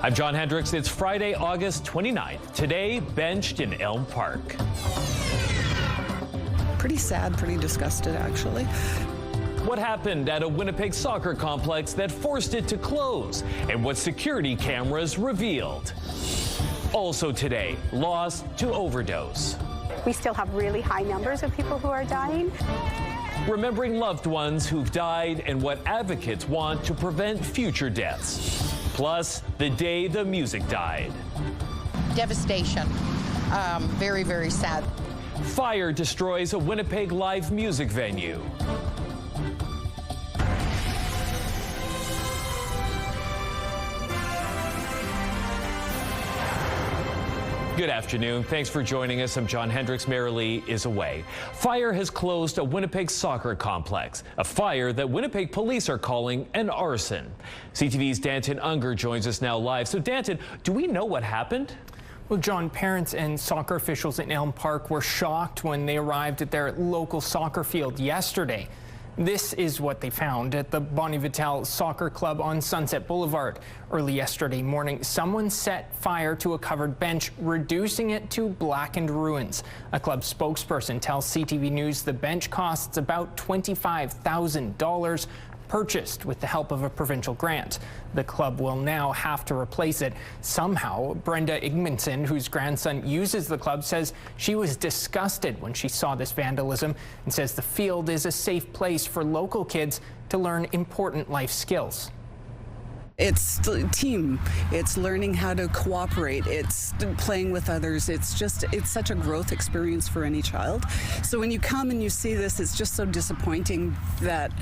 I'm John Hendricks. It's Friday, August 29th. Today, benched in Elm Park. Pretty sad, pretty disgusted, actually. What happened at a Winnipeg soccer complex that forced it to close, and what security cameras revealed. Also today, lost to overdose. We still have really high numbers of people who are dying. Remembering loved ones who've died and what advocates want to prevent future deaths. Plus, the day the music died. Devastation. Very, very sad. Fire destroys a Winnipeg live music venue. Good afternoon. Thanks for joining us. I'm John Hendricks. Mary Lee is away. Fire has closed a Winnipeg soccer complex, a fire that Winnipeg police are calling an arson. CTV's Danton Unger joins us now live. So Danton, do we know what happened? Well, John, parents and soccer officials in Elm Park were shocked when they arrived at their local soccer field yesterday. This is what they found at the Bonnie Vital Soccer Club on Sunset Boulevard. Early yesterday morning, someone set fire to a covered bench, reducing it to blackened ruins. A club spokesperson tells CTV News the bench costs about $25,000, purchased with the help of a provincial grant. The club will now have to replace it somehow. Brenda Igmanson, whose grandson uses the club, says she was disgusted when she saw this vandalism and says the field is a safe place for local kids to learn important life skills. It's team, it's learning how to cooperate, it's playing with others, it's such a growth experience for any child. So when you come and you see this, it's just so disappointing that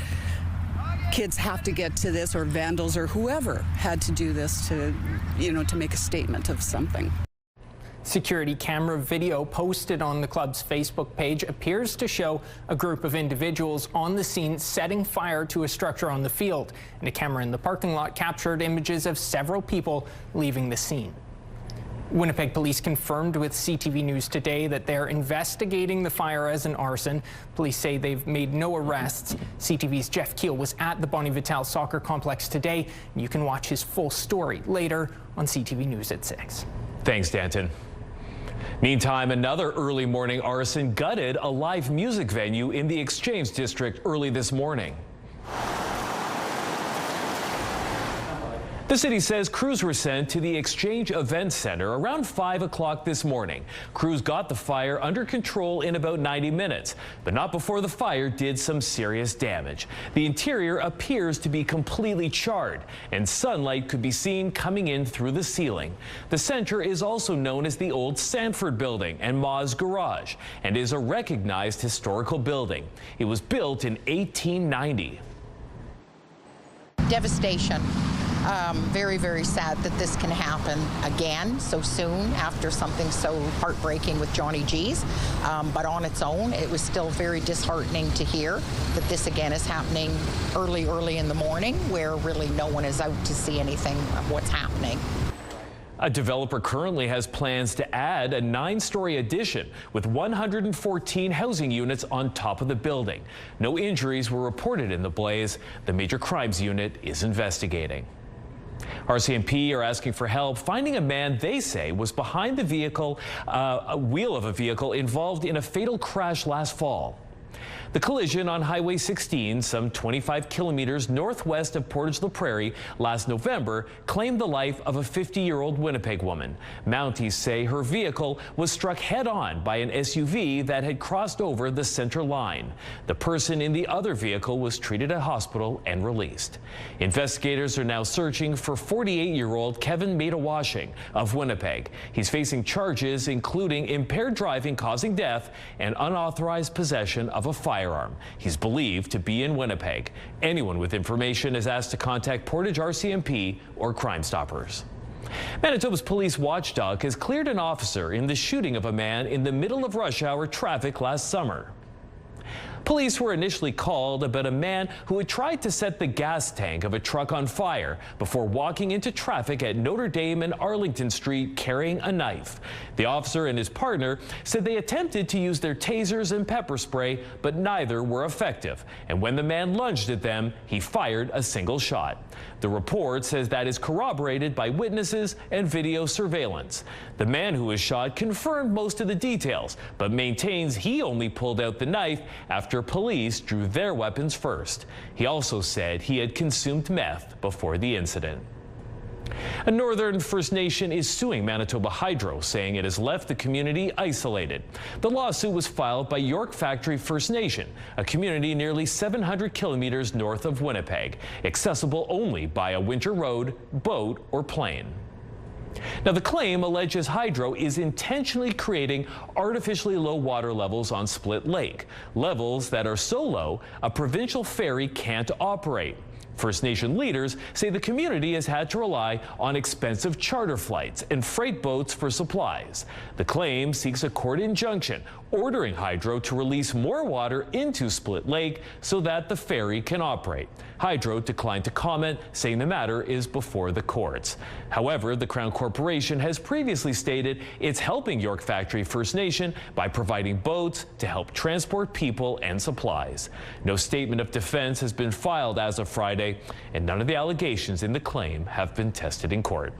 kids have to get to this, or vandals or whoever had to do this to make a statement of something. Security camera video posted on the club's Facebook page appears to show a group of individuals on the scene setting fire to a structure on the field, and a camera in the parking lot captured images of several people leaving the scene. Winnipeg police confirmed with CTV News today that they're investigating the fire as an arson. Police say they've made no arrests. CTV's Jeff Keel was at the Bonnie Vital Soccer Complex today. You can watch his full story later on CTV News at 6. Thanks, Danton. Meantime, another early morning arson gutted a live music venue in the Exchange District early this morning. The city says crews were sent to the Exchange Event Center around 5 o'clock this morning. Crews got the fire under control in about 90 minutes, but not before the fire did some serious damage. The interior appears to be completely charred, and sunlight could be seen coming in through the ceiling. The center is also known as the Old Sanford Building and Ma's Garage, and is a recognized historical building. It was built in 1890. Devastation. Very, very sad that this can happen again so soon after something so heartbreaking with Johnny G's. But on its own, it was still very disheartening to hear that this again is happening early in the morning, where really no one is out to see anything of what's happening. A developer currently has plans to add a 9-story addition with 114 housing units on top of the building. No injuries were reported in the blaze. The Major Crimes Unit is investigating. RCMP are asking for help finding a man they say was behind the vehicle, wheel of a vehicle involved in a fatal crash last fall. The collision on Highway 16, some 25 kilometers northwest of Portage-la Prairie last November, claimed the life of a 50-year-old Winnipeg woman. Mounties say her vehicle was struck head-on by an SUV that had crossed over the center line. The person in the other vehicle was treated at hospital and released. Investigators are now searching for 48-year-old Kevin Maida-Washing of Winnipeg. He's facing charges including impaired driving causing death and unauthorized possession of a firearm. He's believed to be in Winnipeg. Anyone with information is asked to contact Portage RCMP or Crime Stoppers. Manitoba's police watchdog has cleared an officer in the shooting of a man in the middle of rush hour traffic last summer. Police were initially called about a man who had tried to set the gas tank of a truck on fire before walking into traffic at Notre Dame and Arlington Street carrying a knife. The officer and his partner said they attempted to use their tasers and pepper spray, but neither were effective. And when the man lunged at them, he fired a single shot. The report says that is corroborated by witnesses and video surveillance. The man who was shot confirmed most of the details, but maintains he only pulled out the knife after police drew their weapons first. He also said he had consumed meth before the incident. A Northern First Nation is suing Manitoba Hydro, saying it has left the community isolated. The lawsuit was filed by York Factory First Nation, a community nearly 700 kilometers north of Winnipeg, accessible only by a winter road, boat, or plane. Now, the claim alleges Hydro is intentionally creating artificially low water levels on Split Lake, levels that are so low a provincial ferry can't operate. First Nation leaders say the community has had to rely on expensive charter flights and freight boats for supplies. The claim seeks a court injunction ordering Hydro to release more water into Split Lake so that the ferry can operate. Hydro declined to comment, saying the matter is before the courts. However, the Crown Corporation has previously stated it's helping York Factory First Nation by providing boats to help transport people and supplies. No statement of defense has been filed as of Friday, and none of the allegations in the claim have been tested in court.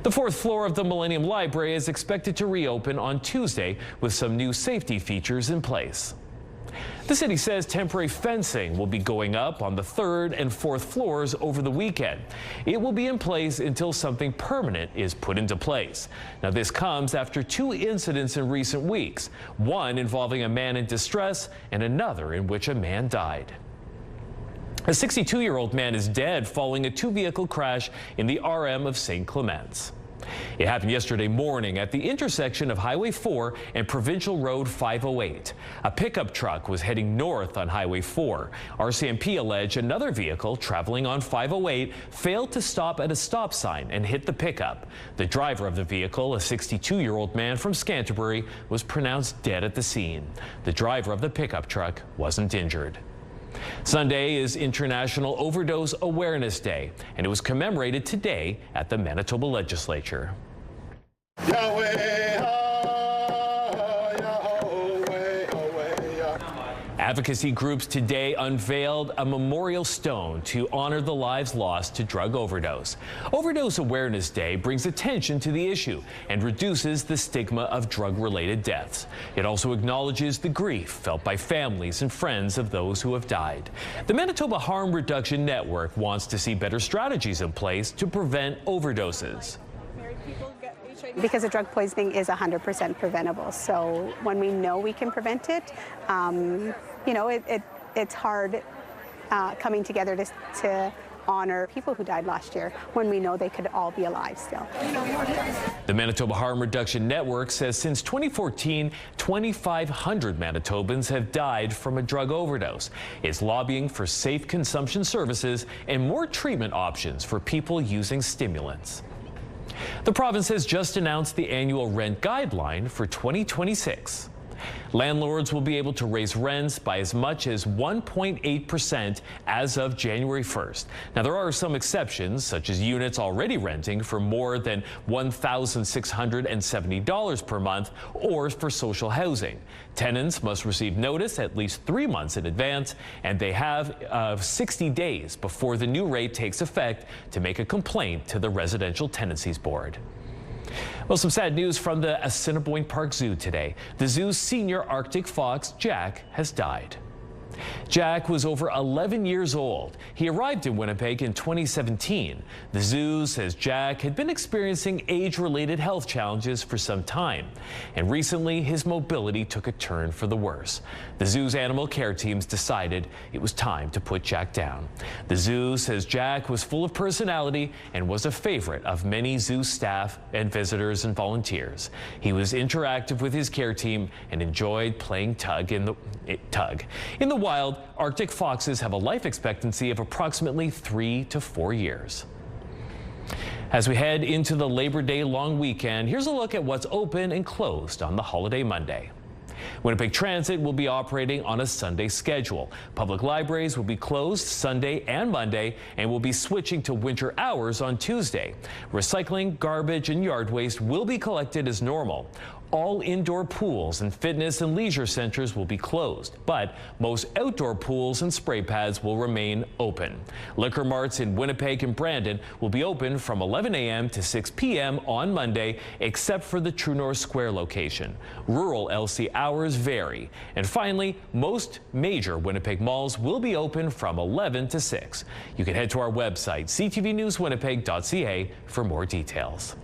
The fourth floor of the Millennium Library is expected to reopen on Tuesday with some new safety features in place. The city says temporary fencing will be going up on the third and fourth floors over the weekend. It will be in place until something permanent is put into place. Now, this comes after two incidents in recent weeks, one involving a man in distress and another in which a man died. A 62-year-old man is dead following a two-vehicle crash in the RM of St. Clements. It happened yesterday morning at the intersection of Highway 4 and Provincial Road 508. A pickup truck was heading north on Highway 4. RCMP allege another vehicle traveling on 508 failed to stop at a stop sign and hit the pickup. The driver of the vehicle, a 62-year-old man from Scantlebury, was pronounced dead at the scene. The driver of the pickup truck wasn't injured. Sunday is International Overdose Awareness Day, and it was commemorated today at the Manitoba Legislature. Advocacy groups today unveiled a memorial stone to honor the lives lost to drug overdose. Overdose Awareness Day brings attention to the issue and reduces the stigma of drug-related deaths. It also acknowledges the grief felt by families and friends of those who have died. The Manitoba Harm Reduction Network wants to see better strategies in place to prevent overdoses. Because of drug poisoning is 100% preventable. So when we know we can prevent it, it's hard coming together to honor people who died last year when we know they could all be alive still. The Manitoba Harm Reduction Network says since 2014, 2,500 Manitobans have died from a drug overdose. It's lobbying for safe consumption services and more treatment options for people using stimulants. The province has just announced the annual rent guideline for 2026. Landlords will be able to raise rents by as much as 1.8% as of January 1st. Now, there are some exceptions, such as units already renting for more than $1,670 per month or for social housing. Tenants must receive notice at least 3 months in advance, and they have 60 days before the new rate takes effect to make a complaint to the Residential Tenancies Board. Well, some sad news from the Assiniboine Park Zoo today. The zoo's senior Arctic fox, Jack, has died. Jack was over 11 years old. He arrived in Winnipeg in 2017. The zoo says Jack had been experiencing age-related health challenges for some time, and recently his mobility took a turn for the worse. The zoo's animal care teams decided it was time to put Jack down. The zoo says Jack was full of personality and was a favorite of many zoo staff and visitors and volunteers. He was interactive with his care team and enjoyed playing tug. In the wild, Arctic foxes have a life expectancy of approximately 3 to 4 years. As we head into the Labor Day long weekend, here's a look at what's open and closed on the holiday Monday. Winnipeg Transit will be operating on a Sunday schedule. Public libraries will be closed Sunday and Monday and will be switching to winter hours on Tuesday. Recycling, garbage, and yard waste will be collected as normal. All indoor pools and fitness and leisure centers will be closed, but most outdoor pools and spray pads will remain open. Liquor marts in Winnipeg and Brandon will be open from 11 a.m. to 6 p.m. on Monday, except for the True North Square location. Rural LC hours vary. And finally, most major Winnipeg malls will be open from 11 to 6. You can head to our website, ctvnewswinnipeg.ca, for more details.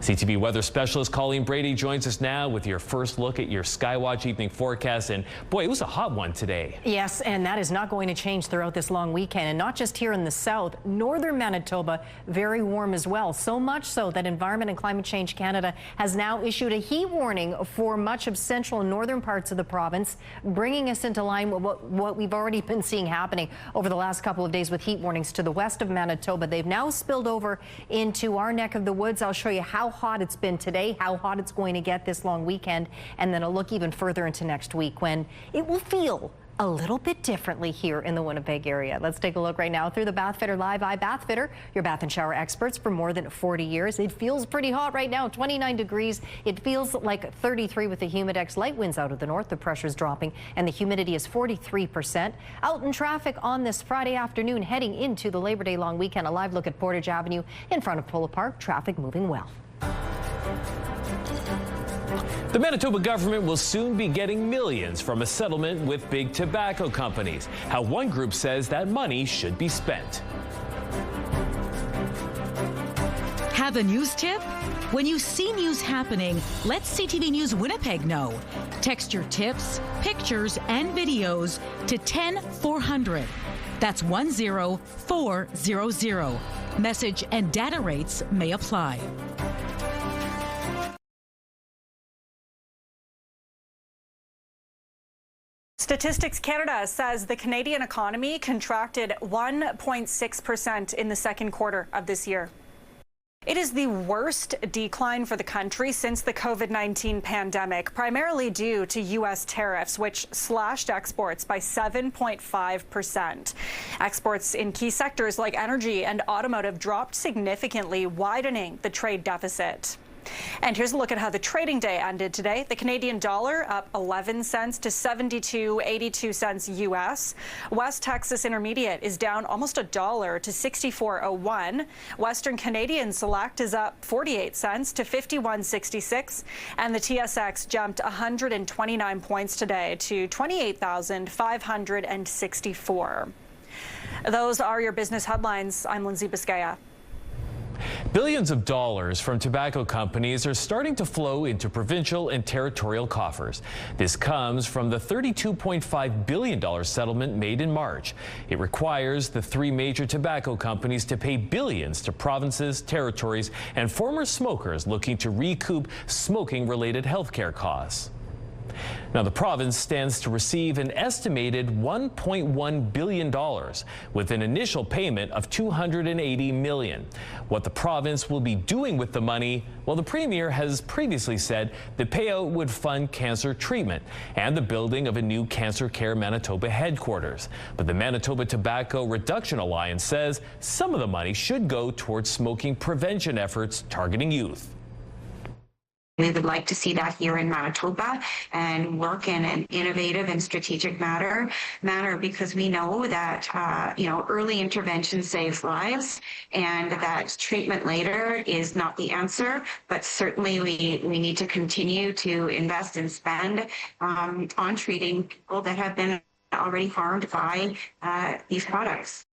CTV weather specialist Colleen Brady joins us now with your first look at your Skywatch evening forecast. And boy, it was a hot one today. Yes, and that is not going to change throughout this long weekend. And not just here in the south, northern Manitoba, very warm as well. So much so that Environment and Climate Change Canada has now issued a heat warning for much of central and northern parts of the province, bringing us into line with what we've already been seeing happening over the last couple of days with heat warnings to the west of Manitoba. They've now spilled over into our neck of the woods. I'll show you how hot it's been today, how hot it's going to get this long weekend, and then a look even further into next week when it will feel a little bit differently here in the Winnipeg area. Let's take a look right now through the Bathfitter Live Eye. Bathfitter, your bath and shower experts for more than 40 years. It feels pretty hot right now, 29 degrees. It feels like 33 with the Humidex. Light winds out of the north, the pressure's dropping, and the humidity is 43%. Out in traffic on this Friday afternoon, heading into the Labor Day long weekend. A live look at Portage Avenue in front of Polo Park. Traffic moving well. The Manitoba government will soon be getting millions from a settlement with big tobacco companies. How one group says that money should be spent. Have a news tip? When you see news happening, let CTV News Winnipeg know. Text your tips, pictures, and videos to 10400. That's 10400. Message and data rates may apply. Statistics Canada says the Canadian economy contracted 1.6% in the second quarter of this year. It is the worst decline for the country since the COVID-19 pandemic, primarily due to U.S. tariffs, which slashed exports by 7.5%. Exports in key sectors like energy and automotive dropped significantly, widening the trade deficit. And here's a look at how the trading day ended today. The Canadian dollar up 11 cents to 72.82 cents U.S. West Texas Intermediate is down almost $1 to 64.01. Western Canadian Select is up 48 cents to 51.66. And the TSX jumped 129 points today to 28,564. Those are your business headlines. I'm Lindsay Biscaya. Billions of dollars from tobacco companies are starting to flow into provincial and territorial coffers. This comes from the $32.5 billion settlement made in March. It requires the three major tobacco companies to pay billions to provinces, territories, and former smokers looking to recoup smoking-related health care costs. Now, the province stands to receive an estimated $1.1 billion with an initial payment of $280 million. What the province will be doing with the money, well, the Premier has previously said the payout would fund cancer treatment and the building of a new Cancer Care Manitoba headquarters. But the Manitoba Tobacco Reduction Alliance says some of the money should go towards smoking prevention efforts targeting youth. We would like to see that here in Manitoba and work in an innovative and strategic manner because we know that early intervention saves lives and that treatment later is not the answer, but certainly we need to continue to invest and spend on treating people that have been already harmed by these products.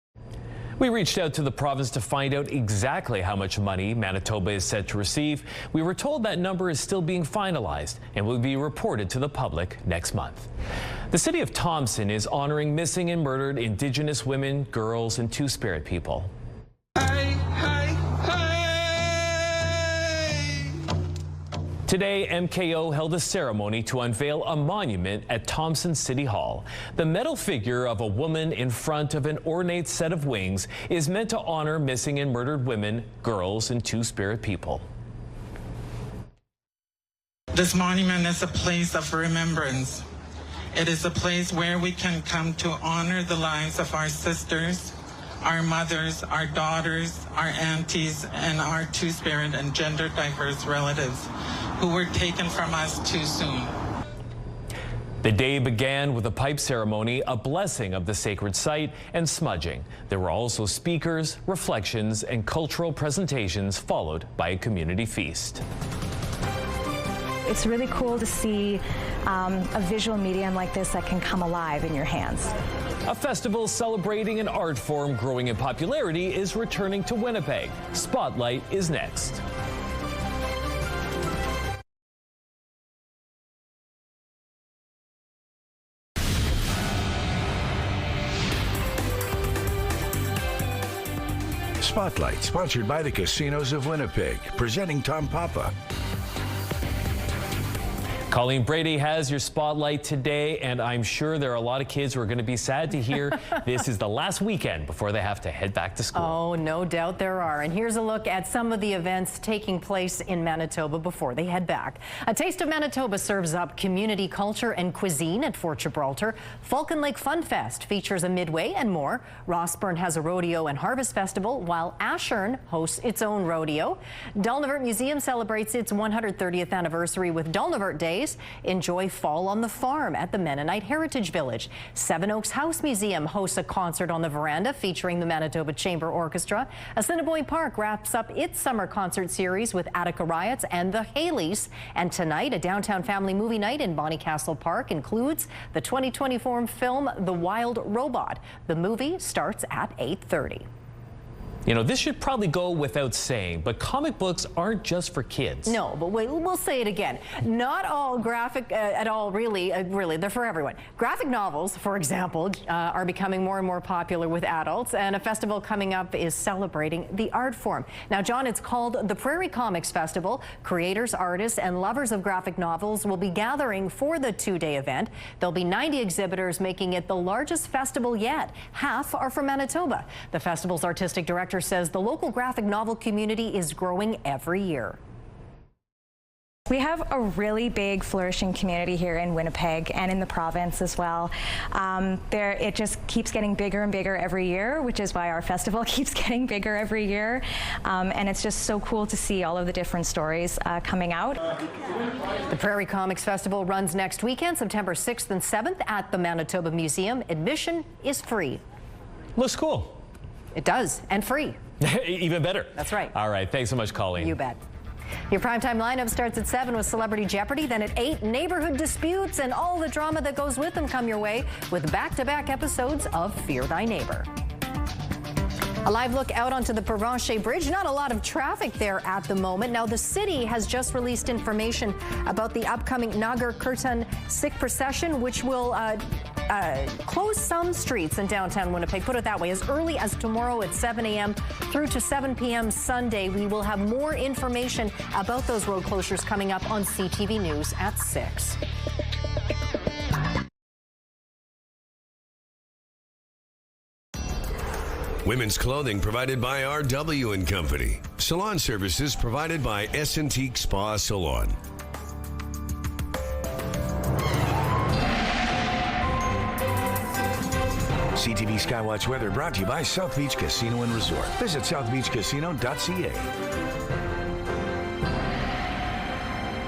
We reached out to the province to find out exactly how much money Manitoba is set to receive. We were told that number is still being finalized and will be reported to the public next month. The city of Thompson is honoring missing and murdered Indigenous women, girls, and Two-Spirit people. Today, MKO held a ceremony to unveil a monument at Thompson City Hall. The metal figure of a woman in front of an ornate set of wings is meant to honor missing and murdered women, girls, and Two-Spirit people. This monument is a place of remembrance. It is a place where we can come to honor the lives of our sisters, our mothers, our daughters, our aunties, and our two-spirit and gender diverse relatives who were taken from us too soon. The day began with a pipe ceremony, a blessing of the sacred site, and smudging. There were also speakers, reflections, and cultural presentations, followed by a community feast. It's really cool to see a visual medium like this that can come alive in your hands. A festival celebrating an art form growing in popularity is returning to Winnipeg. Spotlight is next. Spotlight, sponsored by the Casinos of Winnipeg, presenting Tom Papa. Colleen Brady has your spotlight today, and I'm sure there are a lot of kids who are going to be sad to hear this is the last weekend before they have to head back to school. Oh, no doubt there are. And here's a look at some of the events taking place in Manitoba before they head back. A Taste of Manitoba serves up community culture and cuisine at Fort Gibraltar. Falcon Lake Fun Fest features a midway and more. Rossburn has a rodeo and harvest festival, while Ashern hosts its own rodeo. Dulnevert Museum celebrates its 130th anniversary with Dulnevert Days. Enjoy fall on the farm at the Mennonite Heritage Village. Seven Oaks House Museum hosts a concert on the veranda featuring the Manitoba Chamber Orchestra. Assiniboine Park wraps up its summer concert series with Attica Riots and the Haleys. And tonight, a downtown family movie night in Bonnycastle Park includes the 2024 film The Wild Robot. The movie starts at 8:30. You know, this should probably go without saying, but comic books aren't just for kids. No, but we'll say it again. Not all graphic at all, really, they're for everyone. Graphic novels, for example, are becoming more and more popular with adults, and a festival coming up is celebrating the art form. Now, John, it's called the Prairie Comics Festival. Creators, artists, and lovers of graphic novels will be gathering for the two-day event. There'll be 90 exhibitors, making it the largest festival yet. Half are from Manitoba. The festival's artistic director says the local graphic novel community is growing every year. We have a really big flourishing community here in Winnipeg and in the province as well. It just keeps getting bigger and bigger every year, which is why our festival keeps getting bigger every year. And it's just so cool to see all of the different stories coming out. The Prairie Comics Festival runs next weekend, September 6th and 7th at the Manitoba Museum. Admission is free. Looks cool. It does, and free. Even better. That's right. All right, thanks so much, Colleen. You bet. Your primetime lineup starts at 7 with Celebrity Jeopardy, then at 8, neighborhood disputes, and all the drama that goes with them come your way with back-to-back episodes of Fear Thy Neighbor. A live look out onto the Provencher Bridge. Not a lot of traffic there at the moment. Now, the city has just released information about the upcoming Nagar Kirtan Sikh procession, which will close some streets in downtown Winnipeg. Put it that way. As early as tomorrow at 7 a.m. through to 7 p.m. Sunday, we will have more information about those road closures coming up on CTV News at 6. Women's clothing provided by RW & Company. Salon services provided by S&Teak Spa Salon. CTV Skywatch weather brought to you by South Beach Casino and Resort. Visit southbeachcasino.ca.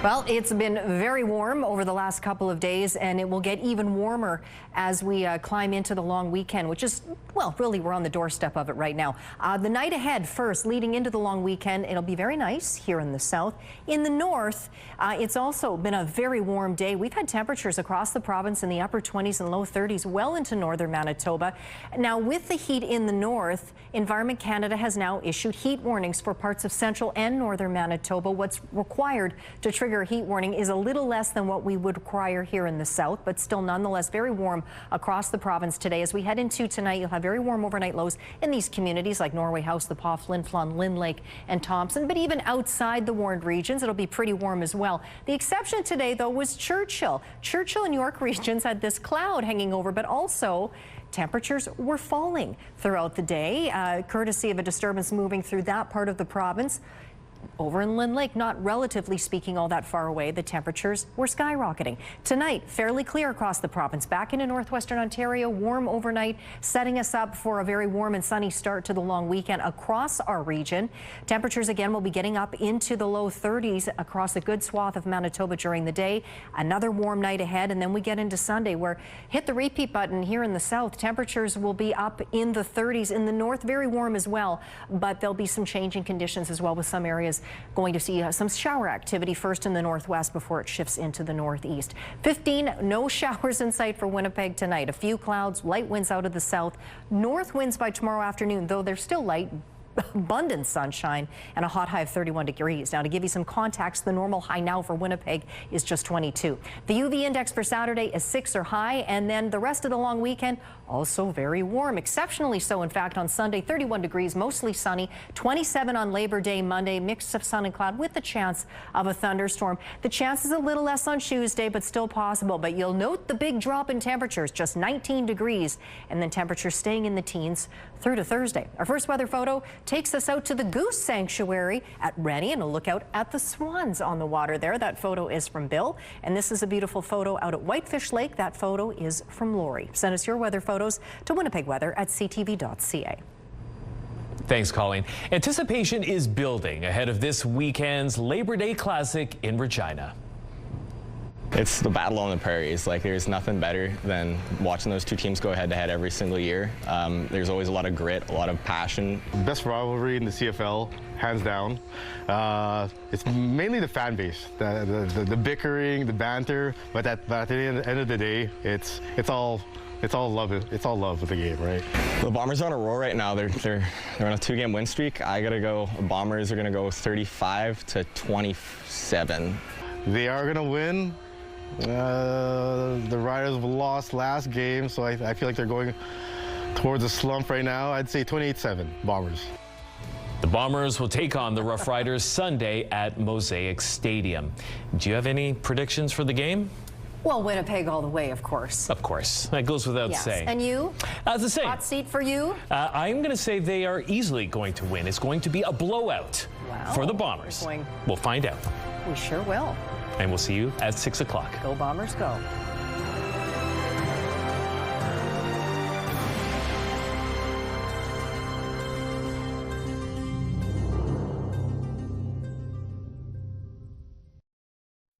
Well, it's been very warm over the last couple of days, and it will get even warmer as we climb into the long weekend, which is, well, really, we're on the doorstep of it right now. The night ahead first, leading into the long weekend, it'll be very nice here in the south. In the north, it's also been a very warm day. We've had temperatures across the province in the upper 20s and low 30s, well into northern Manitoba. Now, with the heat in the north, Environment Canada has now issued heat warnings for parts of central and northern Manitoba. What's required to trigger a heat warning is a little less than what we would require here in the south, but still nonetheless very warm across the province today. As we head into tonight, you'll have very warm overnight lows in these communities like Norway House, The Paw, Flin Flon, Lynn Lake, and Thompson. But even outside the warned regions, it'll be pretty warm as well. The exception today, though, was Churchill. Churchill and York regions had this cloud hanging over, but also temperatures were falling throughout the day, courtesy of a disturbance moving through that part of the province. Over in Lynn Lake, not relatively speaking all that far away, the temperatures were skyrocketing. Tonight, fairly clear across the province. Back into northwestern Ontario, warm overnight, setting us up for a very warm and sunny start to the long weekend across our region. Temperatures again will be getting up into the low 30s across a good swath of Manitoba during the day. Another warm night ahead, and then we get into Sunday, where hit the repeat button here in the south. Temperatures will be up in the 30s. In the north, very warm as well, but there'll be some changing conditions as well, with some areas going to see some shower activity first in the northwest before it shifts into the northeast. 15, no showers in sight for Winnipeg tonight. A few clouds, light winds out of the south. North winds by tomorrow afternoon, though they're still light. Abundant sunshine and a hot high of 31 degrees. Now, to give you some context, the normal high now for Winnipeg is just 22. The UV index for Saturday is 6 or high, and then the rest of the long weekend also very warm, exceptionally so. In fact, on Sunday, 31 degrees, mostly sunny, 27 on Labor Day Monday, mix of sun and cloud with the chance of a thunderstorm. The chance is a little less on Tuesday, but still possible. But you'll note the big drop in temperatures, just 19 degrees, and then temperatures staying in the teens through to Thursday. Our first weather photo takes us out to the Goose Sanctuary at Rennie, and a look out at the swans on the water there. That photo is from Bill, and this is a beautiful photo out at Whitefish Lake. That photo is from Lori. Send us your weather photos to winnipegweather@ctv.ca. Thanks, Colleen. Anticipation is building ahead of this weekend's Labor Day Classic in Regina. It's the battle on the prairies. Like, there's nothing better than watching those two teams go head-to-head every single year. There's always a lot of grit, a lot of passion. Best rivalry in the CFL, hands down. It's mainly the fan base, the bickering, the banter, but at the end of the day, it's all love. It's all love with the game, right? The Bombers are on a roll right now. They're on a 2-game win streak. I gotta go. The Bombers are gonna go 35-27. They are gonna win. The Riders lost last game, so I feel like they're going towards a slump right now. I'd say 28-7, Bombers. The Bombers will take on the Rough Riders Sunday at Mosaic Stadium. Do you have any predictions for the game? Well, Winnipeg all the way, of course. Of course. That goes without saying. And you? It's the same. Hot seat for you? I'm going to say they are easily going to win. It's going to be a blowout for the Bombers. We'll find out. We sure will. And we'll see you at 6 o'clock. Go Bombers, go.